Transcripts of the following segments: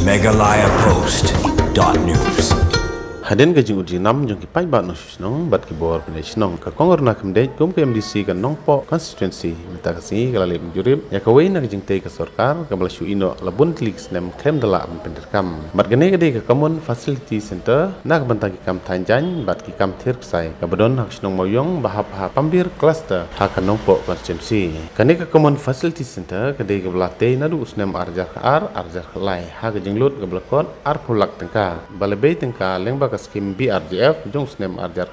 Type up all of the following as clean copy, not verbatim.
megalayapost.news. Hadin ke jing uji nam jong ki pai bat no shnong bat ki bor pene shnong ka kongor na kemde kum PMDC kan nong po constituency mita kasi kala le jurip ya ka wei na jing te ka sarkar ka bala shu ino labun klik snem klem dala am penderkam bat gane gade ka common facility center na ka banta ki kam thanjan bat ki kam thir sai ka badon hak shnong moyong bahap ha pambir cluster ha kan nong po constituency kane ka common facility center ka de ka bala te na du snem arjar lai ha ka jing lut ka bala kon ar pulak tengka bala be tengka leng ba skim BRGF jong snem arjar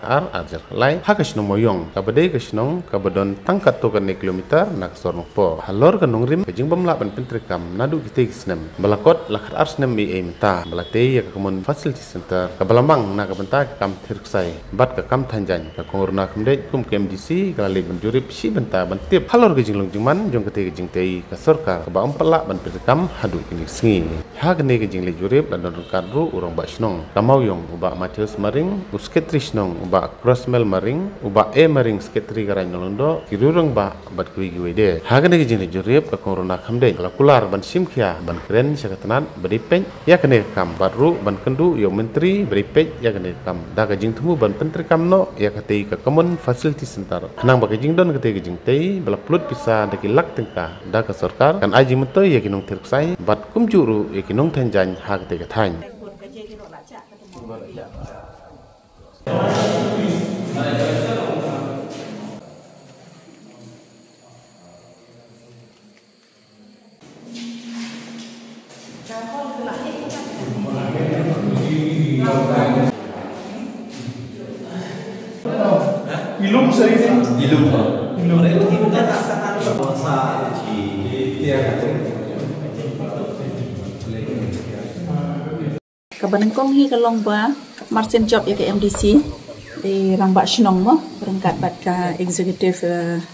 lai hakasno moyong kabade kasnong kabadon tangkat to kan kilometer nak sorno po halor kan nongrim jing bamla ban pentrikam nadu kite snem balakot lakar arsnem bi emta balate ya common facility center kabalamang na kabanta kam thirksai bat ka kam thanjan ka kongurna khamde kum KMDC kalali banjurip si benta bantip halor ke jinglong jingman jong kate jing tei ka sarkar ka ba ampala ban pentrikam hadu kini sngi ha kene ke jingle jurip dan don kadru urang ba snong kamawyong uba Matius maring usketris nong uba crossmel maring uba maring sketri garan nolondo kirurang ba bat kui giwede hagane ke jini jurip ka corona khamde kala kular ban simkhia ban kren sakatanan beripen ya kene kam baru ban kendu yo menteri beripet ya kene kam daga jing tumu ban pentri kam no ya kate ka common facility center nang ba jing don kate jing tei bala plut bisa daki lak tengka daga sarkar kan aji mento ya kinong tirksai bat kumjuru ya kinong thanjan hagate ka thain Ilum sering ilum Kabanengkong hi kalong ba Martin job ya ke MDC di Rangba Shnong mo berangkat bat ka executive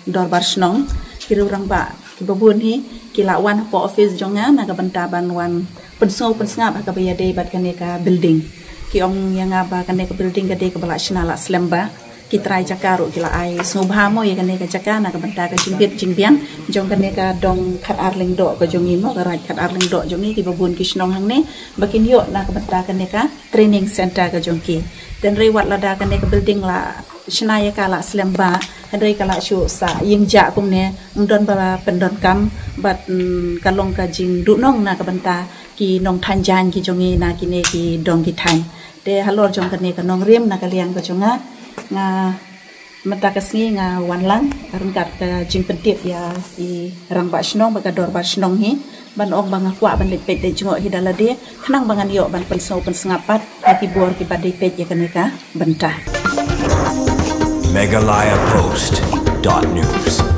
Dorbar Shnong kira Rangba kibabun hi kilawan po office jonga na kabantaban wan pensngap ka bayade bat kane ka building ki ong yang aba kane ka building gade ka bala shnala slemba kitrai cakaru kila ai subha mo ya kane ka caka na kabanta ka jingbiang jong kane ka dong khat arling do ka jongi mo ka raj khat arling do jongi ki babun kishnong hang ne bakin yo na kabanta kane ka training center ka jongki dan rewat lada kane ka building la shnaya kala slemba handai kala shu sa yingja kum ne ndon bala pendon kam bat kalong ka jing du nong na kabanta ki nong thanjan ki jongi na kine ki dong ki than de halor jong kane ka nong riem na kalian ka jonga nga mata kasngi nga wanlang karun kat ka jing pentip ya di Rangba Shnong baga Dorbar Shnong hi ban ong banga kwa ban lepet de jungo hi dalade khnang bangan yo ban pensau pensengapat ki bor ki badai pet ya kaneka bentah megalayapost.news.